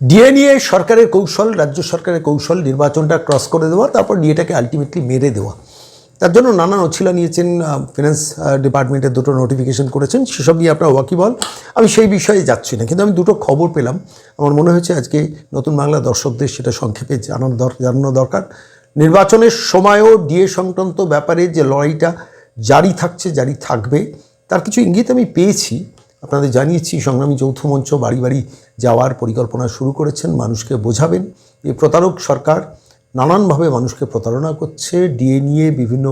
DA নিয়ে সরকারের কৌশল, রাজ্য সরকারের কৌশল নির্বাচনটা ক্রস করে দেওয়া, তারপর ডিএটাকে আলটিমেটলি মেরে দেওয়া। তার জন্য নানান অছিলা নিয়েছেন, ফিনান্স ডিপার্টমেন্টের দুটো নোটিফিকেশন করেছেন, সেসব নিয়ে আপনার ওয়াকিবল, আমি সেই বিষয়ে যাচ্ছি না। কিন্তু আমি দুটো খবর পেলাম, আমার মনে হয়েছে আজকে নতুন বাংলা দর্শকদের সেটা সংক্ষেপে জানানো দরকার। নির্বাচনের সময়ও ডিএ সংক্রান্ত ব্যাপারে যে লড়াইটা জারি থাকছে, জারি থাকবে, তার কিছু ইঙ্গিত আমি পেয়েছি। আপনাদের জানিয়েছি, সংগ্রামী যৌথ মঞ্চ বাড়ি বাড়ি যাওয়ার পরিকল্পনা শুরু করেছেন, মানুষকে বোঝাবেন এই প্রতারক সরকার নানানভাবে মানুষকে প্রতারণা করছে, ডিএ নিয়ে বিভিন্ন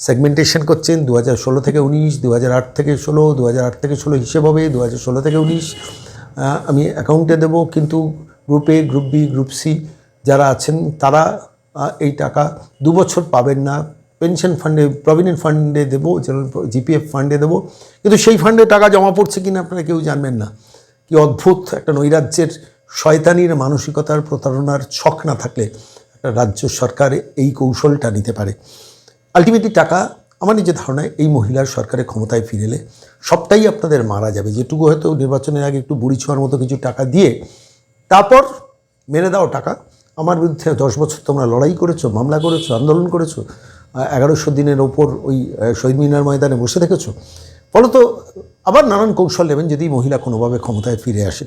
সেগমেন্টেশন করছেন। 2016 থেকে 19, 2008 থেকে 16, 2008 থেকে 16 হিসেব হবে, 2016 থেকে 19 আমি অ্যাকাউন্টে দেব, কিন্তু group A, group B, group C যারা আছেন তারা এই টাকা 2 বছর পাবেন না। পেনশন ফান্ডে, প্রভিডেন্ট ফান্ডে দেবো, জিপিএফ ফান্ডে দেবো, কিন্তু সেই ফান্ডে টাকা জমা পড়ছে কিনা আপনারা কেউ জানবেন না। কি অদ্ভুত একটা নৈরাজ্যের শয়তানির মানসিকতার প্রতারণার ছক না থাকলে একটা রাজ্য সরকার এই কৌশলটা নিতে পারে। আলটিমেটলি টাকা, আমার নিজের ধারণায় এই মহিলার সরকারের ক্ষমতায় ফিরে এলে সবটাই আপনাদের মারা যাবে। যেটুকু হয়তো নির্বাচনের আগে একটু বুড়ি ছোঁয়ার মতো কিছু টাকা দিয়ে তারপর মেরে দাও টাকা, আমার বিরুদ্ধে 10 বছর তোমরা লড়াই করেছো, মামলা করেছো, আন্দোলন করেছো, 1100 দিনের ওপর ওই শহীদ মিনার ময়দানে বসে থেকেছো, ফলত আবার নানান কৌশল নেবেন যদি মহিলা কোনোভাবে ক্ষমতায় ফিরে আসে।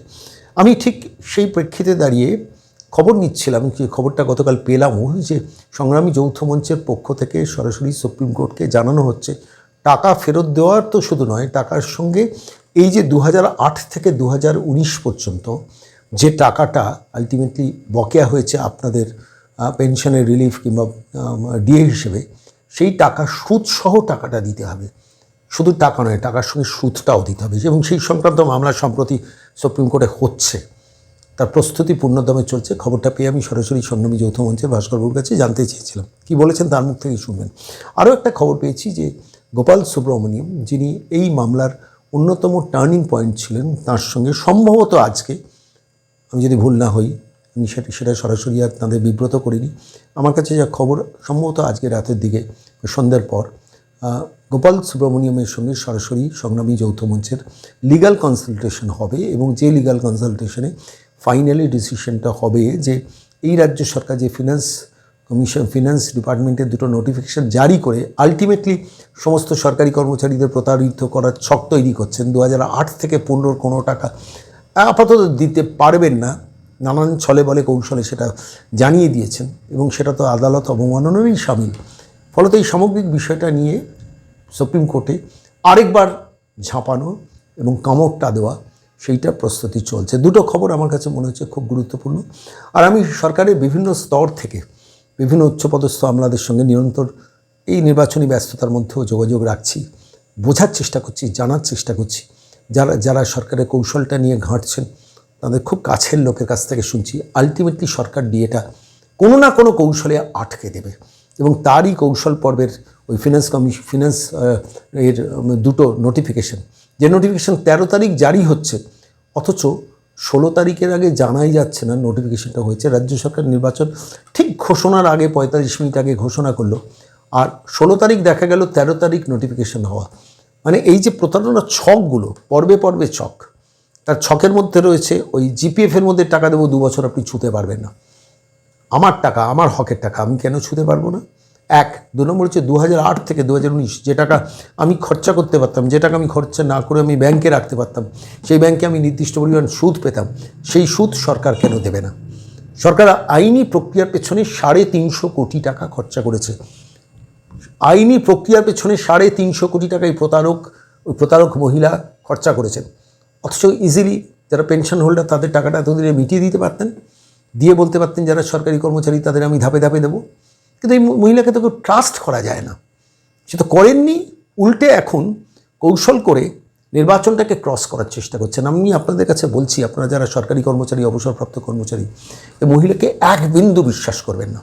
আমি ঠিক সেই প্রেক্ষিতে দাঁড়িয়ে খবর নিচ্ছিলাম, যে খবরটা গতকাল পেলামও, যে সংগ্রামী যৌথ মঞ্চের পক্ষ থেকে সরাসরি সুপ্রিম কোর্টকে জানানো হচ্ছে টাকা ফেরত দেওয়ার তো শুধু নয়, টাকার সঙ্গে এই যে 2008 থেকে 2019 পর্যন্ত যে টাকাটা আলটিমেটলি বকেয়া হয়েছে আপনাদের পেনশনের রিলিফ কিংবা ডিএ হিসেবে, সেই টাকা সুদসহ টাকাটা দিতে হবে। শুধু টাকা নয়, টাকার সঙ্গে সুদটাও দিতে হবে, এবং সেই সংক্রান্ত মামলা সম্প্রতি সুপ্রিম কোর্টে হচ্ছে, তার প্রস্তুতি পূর্ণদমে চলছে। খবরটা পেয়ে আমি সরাসরি সংগ্রামী যৌথ মঞ্চের ভাস্করবাবুর কাছে জানতে চেয়েছিলাম, কি বলেছেন তার মুখ থেকেই শুনবেন। আরও একটা খবর পেয়েছি যে গোপাল সুব্রমণিয়াম, যিনি এই মামলার অন্যতম টার্নিং পয়েন্ট ছিলেন, তার সঙ্গে সম্ভবত আজকে, আমি যদি ভুল না হই, আমি সেটা সরাসরি আর তাদের বিব্রত করিনি, আমার কাছে যা খবর সম্ভবত আজকে রাতের দিকে সন্ধ্যার পর গোপাল সুব্রমণিয়ামের সঙ্গে সরাসরি সংগ্রামী যৌথ মঞ্চের লিগ্যাল কনসালটেশন হবে, এবং যে লিগ্যাল কনসালটেশনে ফাইনালি ডিসিশনটা হবে যে এই রাজ্য সরকার যে ফিনান্স ডিপার্টমেন্টের দুটো নোটিফিকেশন জারি করে আলটিমেটলি সমস্ত সরকারি কর্মচারীদের প্রতারিত করার ছক তৈরি করছেন। 2008 থেকে 15 কোনো টাকা আপাতত দিতে পারবেন না, নানান ছলে বলে কৌশলে সেটা জানিয়ে দিয়েছেন, এবং সেটা তো আদালত অবমাননারই সামিল। ফলত এই সামগ্রিক বিষয়টা নিয়ে সুপ্রিম কোর্টে আরেকবার ঝাঁপানো এবং কামড়টা দেওয়া, সেইটা প্রস্তুতি চলছে। দুটো খবর আমার কাছে মনে হচ্ছে খুব গুরুত্বপূর্ণ। আর আমি সরকারের বিভিন্ন স্তর থেকে বিভিন্ন উচ্চপদস্থ আমলাদের সঙ্গে নিরন্তর এই নির্বাচনী ব্যস্ততার মধ্যেও যোগাযোগ রাখছি, বোঝার চেষ্টা করছি, জানার চেষ্টা করছি। যারা সরকারের কৌশলটা নিয়ে ঘাঁটছেন তাদের খুব কাছের লোকের কাছ থেকে শুনছি আলটিমেটলি সরকার ডিএটা কোনো না কোনো কৌশলে আটকে দেবে, এবং তারই কৌশল পর্বের ওই ফিনান্স এর দুটো নোটিফিকেশন, যে নোটিফিকেশন 13 তারিখ জারি হচ্ছে, অথচ 16 তারিখের আগে জানাই যাচ্ছে না নোটিফিকেশনটা হয়েছে। রাজ্য সরকার নির্বাচন ঠিক ঘোষণার আগে 45 মিনিট আগে ঘোষণা করলো, আর 16 তারিখ দেখা গেল 13 তারিখ নোটিফিকেশন হওয়া। মানে এই যে প্রতারণার ছকগুলো, পর্বে পর্বে ছক, তার ছকের মধ্যে রয়েছে ওই জিপিএফের মধ্যে টাকা দেবো 2 বছর আপনি ছুঁতে পারবেন না, আমার টাকা, আমার হকের টাকা, আমি কেন ছুঁতে পারবো না? 2 নম্বর হচ্ছে 2008 থেকে 2019 যে টাকা আমি খরচা করতে পারতাম, যে টাকা আমি খরচা না করে আমি ব্যাংকে রাখতে পারতাম, সেই ব্যাংকে আমি নির্দিষ্ট পরিমাণ সুদ পেতাম, সেই সুদ সরকার কেন দেবে না? সরকার আইনি প্রক্রিয়ার পেছনে 350 কোটি টাকা খরচা করেছে, আইনি প্রক্রিয়ার পেছনে 350 কোটি টাকা এই প্রতারক মহিলা খরচা করেছেন, অথচ ইজিলি যারা পেনশন হোল্ডার তাদের টাকাটা এতদিনে মিটিয়ে দিতে পারতেন, দিয়ে বলতে পারতেন যারা সরকারি কর্মচারী তাদের আমি ধাপে ধাপে দেবো। কিন্তু এই মহিলাকে তো কেউ ট্রাস্ট করা যায় না, সে তো করেননি, উল্টে এখন কৌশল করে নির্বাচনটাকে ক্রস করার চেষ্টা করছেন। আমি আপনাদের কাছে বলছি, আপনারা যারা সরকারি কর্মচারী, অবসরপ্রাপ্ত কর্মচারী, এই মহিলাকে এক বিন্দু বিশ্বাস করবেন না।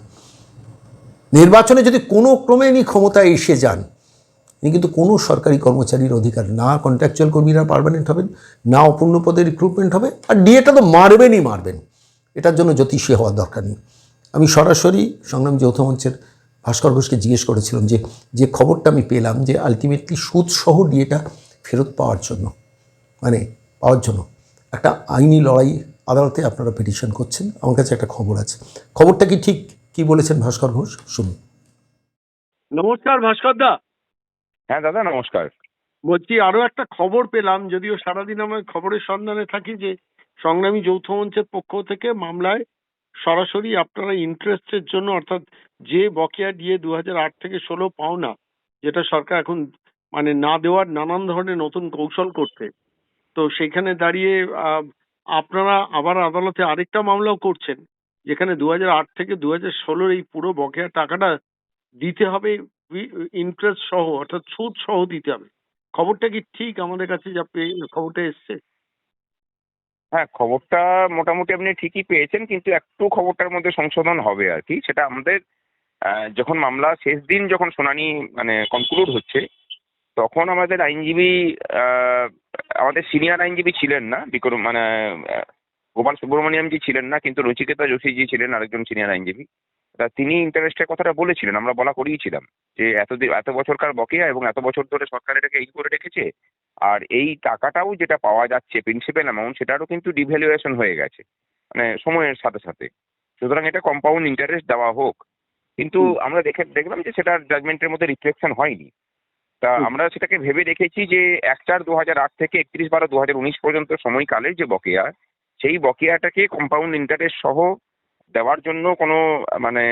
নির্বাচনে যদি কোনো ক্রমে ইনি ক্ষমতায় এসে যান, ইনি কিন্তু কোনো সরকারি কর্মচারীর অধিকার, না কন্ট্রাকচুয়াল কর্মীরা পার্মানেন্ট হবেন, না অপূর্ণ পদের রিক্রুটমেন্ট হবে, আর ডিএটা তো মারবেনই মারবেন, এটার জন্য জ্যোতিষী হওয়ার দরকার নেই। আমি সরাসরি সংগ্রাম যৌথ মঞ্চের ভাস্কর ঘোষকে জিজ্ঞেস করেছিলাম যে খবরটা আমি পেলাম যে আলটিমেটলি সুদসহ ডিএটা ফেরত পাওয়ার জন্য একটা আইনি লড়াই আদালতে আপনারা পিটিশন করছেন। আমার কাছে একটা খবর আছে, খবরটা কি ঠিক? কি বলেছেন ভাস্কর ঘোষ, শুনুন। নমস্কার ভাস্কর দা। হ্যাঁ দাদা, নমস্কার। বলছি আরো একটা খবর পেলাম, যদিও সারাদিন আমার খবরের সন্ধানে থাকি, যে সংগ্রামী যৌথ মঞ্চের পক্ষ থেকে মামলায় সরাসরি আপনারা ইন্টারেস্টের জন্য, অর্থাৎ যে বকেয়া দিয়ে 2008 থেকে 16 পাওনা, যেটা সরকার এখন মানে না দেওয়ার নানান ধরনের নতুন কৌশল করছে, তো সেখানে দাঁড়িয়ে আপনারা আবার আদালতে আরেকটা মামলাও করছেন, যেখানে 2008 থেকে 2016 এই পুরো বকেয়া টাকাটা দিতে হবে, ইন্টারেস্ট সহ, অর্থাৎ সুদ সহ দিতে হবে। খবরটা কি ঠিক? আমাদের কাছে যা খবরটা এসছে। হ্যাঁ, খবরটা মোটামুটি আপনি ঠিকই পেয়েছেন, কিন্তু একটু খবরটার মধ্যে সংশোধন হবে আর কি। সেটা আমাদের যখন মামলা শেষ দিন, যখন শুনানি মানে কনক্লুড হচ্ছে, তখন আমাদের আইনজীবী, আহ, আমাদের সিনিয়র আইনজীবী ছিলেন না, বিক্রম মানে গোপাল সুব্রমণিয়াম জি ছিলেন না, কিন্তু রচিকেতা যোশী জি ছিলেন আরেকজন সিনিয়র আইনজীবী। তা তিনি ইন্টারেস্টের কথাটা বলেছিলেন, আমরা বলা করিয়েছিলাম যে এত বছরকার বকেয়া এবং এত বছর ধরে সরকার এটাকে এই করে রেখেছে, আর এই টাকাটাও যেটা পাওয়া যাচ্ছে প্রিন্সিপাল অ্যামাউন্ট, সেটারও কিন্তু ডিভ্যালুয়েশন হয়ে গেছে মানে সময়ের সাথে সাথে। সুতরাং এটা কম্পাউন্ড ইন্টারেস্ট দেওয়া হোক। কিন্তু আমরা দেখলাম যে সেটার জাজমেন্টের মধ্যে রিফ্লেকশন হয়নি। তা আমরা সেটাকে ভেবে রেখেছি যে 1/4/2008 থেকে 31/12/2019 পর্যন্ত সময়কালের যে বকেয়া, সেই বকেয়াটাকে কম্পাউন্ড ইন্টারেস্ট সহ দেওয়ার জন্য কোনো মানে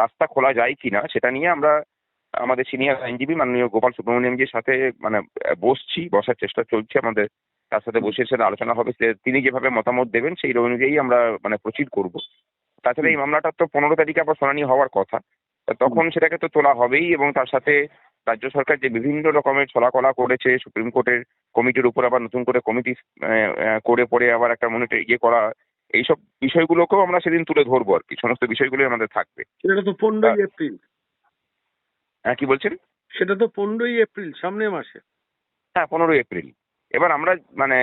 রাস্তা খোলা যায় কিনা, সেটা নিয়ে আমরা আমাদের সিনিয়র আইনজীবী মাননীয় গোপাল সুব্রমণিয়ামজির সাথে মানে বসার চেষ্টা চলছে আমাদের। তার সাথে বসে সেটা আলোচনা হবে, তিনি যেভাবে মতামত দেবেন সেই অনুযায়ী আমরা মানে প্রসিড করব। তাছাড়া এই মামলাটা তো 15 তারিখে আবার শুনানি হওয়ার কথা, তখন সেটাকে তো তোলা হবেই। এবং তার সাথে রাজ্য সরকার যে বিভিন্ন রকমের ছলাকলা করেছে, সুপ্রিম কোর্টের কমিটির উপর আবার নতুন করে কমিটি করে পরে আবার একটা করা, এইসব বিষয়গুলোকেও আমরা সেদিন তুলে ধরবো আর কি। সমস্ত বিষয়গুলোই আমাদের থাকবে। সেটা তো 15ই এপ্রিল। হ্যাঁ, কি বলছেন? সেটা তো 15ই এপ্রিল, সামনের মাসে। হ্যাঁ, 15 এপ্রিল। এবার আমরা মানে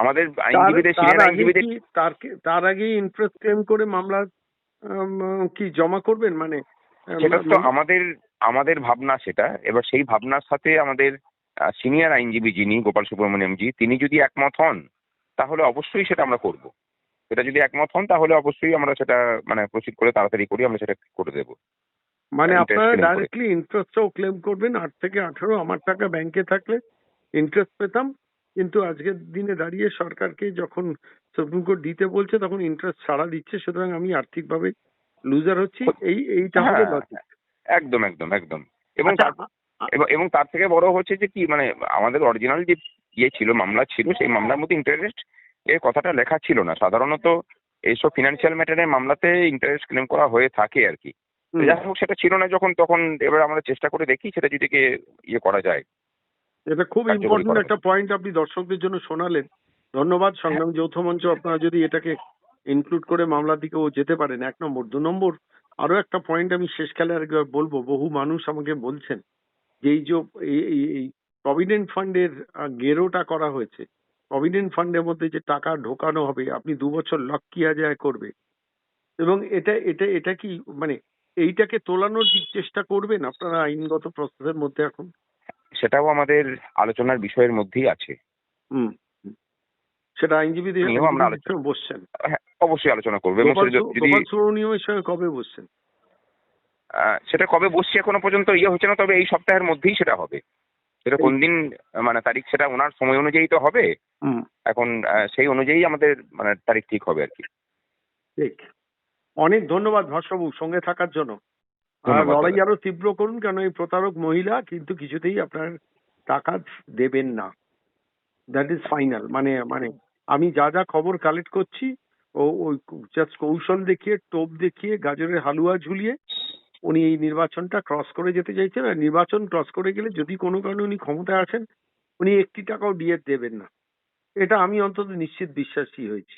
আমাদের আইনজীবীদের, সিনিয়র আইনজীবীদের, তার আগে ইন্টারেস্ট ক্লেম করে মামলা কি জমা করবেন? মানে সেটা তো আমাদের ভাবনা সেটা। এবার সেই ভাবনার সাথে আমাদের সিনিয়র আইনজীবী যিনি গোপাল সুব্রমণিয়াম জি, তিনি যদি একমত হন তাহলে অবশ্যই সেটা আমরা করব। সেটা যদি একমত হন তাহলে অবশ্যই আমরা সেটা মানে প্রসিড করে তাড়াতাড়ি করে আমরা সেটা করে দেবো। মানে Interest আপনারা claim করে। ডাইরেক্টলি ইন্টারেস্টটাও ক্লেম করবেন। 8 থেকে 18 আমার টাকা ব্যাংকে থাকলে ইন্টারেস্ট পেতাম, কিন্তু আজকের দিনে দাঁড়িয়ে সরকারকে যখন সুপ্রিম কোর্ট দিতে বলছে তখন ইন্টারেস্ট ছাড়া দিচ্ছে, সুতরাং আমি আর্থিকভাবে লুজার হচ্ছি। এইটা হবে হ্যাঁ, লজিক। একদম একদম একদম। এবং আচ্ছা, এবং তার থেকে বড় হচ্ছে যে কি, মানে আমাদের অরিজিনাল যে ছিল, মামলা ছিল, সেই মামলার মধ্যে ইন্টারেস্ট এর কথাটা লেখা ছিল না। সাধারণত এইসব ফিনান্সিয়াল ম্যাটারের মামলাতে ইন্টারেস্ট ক্লেম করা হয়ে থাকে আর কি। তো যাই হোক, সেটা ছিল না যখন, তখন এবার আমরা চেষ্টা করে দেখি সেটা যদি করা যায়। এটা খুব কার্যকরী ইম্পর্টেন্ট করা একটা পয়েন্ট আপনি দর্শকদের জন্য শোনালেন। ধন্যবাদ। সংগ্রামী যৌথ মঞ্চ, আপনারা যদি এটাকে ইনক্লুড করে মামলার দিকে যেতে পারেন, 1 নম্বর। 2 নম্বর, আরো একটা পয়েন্ট আমি শেষকালে আরেকবার বলবো। বহু মানুষ আমাকে বলছেন যে এই যে এই প্রভিডেন্ট ফান্ডের গেরোটা করা হয়েছে, প্রভিডেন্ট ফান্ডের মধ্যে যে টাকা ঢোকানো হবে, আপনি 2 বছর লক কিয়া যায় করবে, এবং এটা এটা এটা কি মানে এইটাকে তোলানোর চেষ্টা করবেন আপনারা আইনগত প্রসেসের মধ্যে এখন? সেটাও আমাদের আলোচনার বিষয়ের মধ্যেই আছে। হুম হুম। সেটা আইনজীবীদের নিয়েও আমরা সঙ্গে বসছেন? হ্যাঁ, অবশ্যই আলোচনা করবো। এবং গোপাল যদি গোপাল সুব্রমণিয়ামের সঙ্গে কবে বসছেন? সেটা কবে বসছে এখনো পর্যন্ত হচ্ছে না, তবে এই সপ্তাহের মধ্যেই সেটা হবে। সেটা কোন দিন মানে তারিখ, সেটা ওনার সময় অনুযায়ী তো হবে। হুম, এখন সেই অনুযায়ী আমাদের মানে তারিখ ঠিক হবে আর কি। ঠিক। অনেক ধন্যবাদ ভাস্করবাবু সঙ্গে থাকার জন্য। আর ধন্যবাদ লড়াই দাদা। আরো তীব্র করুন, কেন এই প্রতারক মহিলা কিন্তু কিছুতেই আপনার টাকা দেবেন না। That is final. মানে মানে আমি যা যা খবর কালেক্ট করছি, ওই জাস্ট কৌশল দেখিয়ে, টোপ দেখিয়ে, গাজরের হালুয়া ঝুলিয়ে উনি এই নির্বাচনটা ক্রস করে যেতে চাইছেন। আর নির্বাচন ক্রস করে গেলে যদি কোনো কারণে উনি ক্ষমতায় আসেন, উনি 1টি টাকাও ডিএ দেবেন না। এটা আমি অন্তত নিশ্চিত বিশ্বাসী হয়েছি।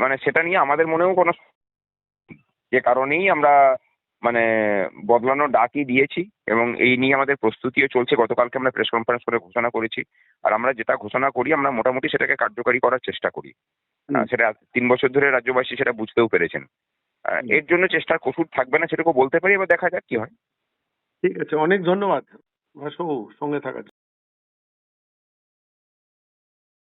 মানে সেটা নিয়ে আমাদের মনেও কোনো, যে কারণেই আমরা মানে বদলানোর ডাকই দিয়েছি এবং এই নিয়ে আমাদের প্রস্তুতিও চলছে। গতকালকে আমরা প্রেস কনফারেন্স করে ঘোষণা করেছি। আর আমরা যেটা ঘোষণা করি আমরা মোটামুটি সেটাকে কার্যকরী করার চেষ্টা করি। সেটা 3 বছর ধরে রাজ্যবাসী সেটা বুঝতেও পেরেছেন। এর জন্য চেষ্টার কসুর থাকবে না সেটুকু বলতে পারি। এবার দেখা যাক কি হয়। ঠিক আছে, অনেক ধন্যবাদ ভাস্করবাবু সঙ্গে থাকার জন্য।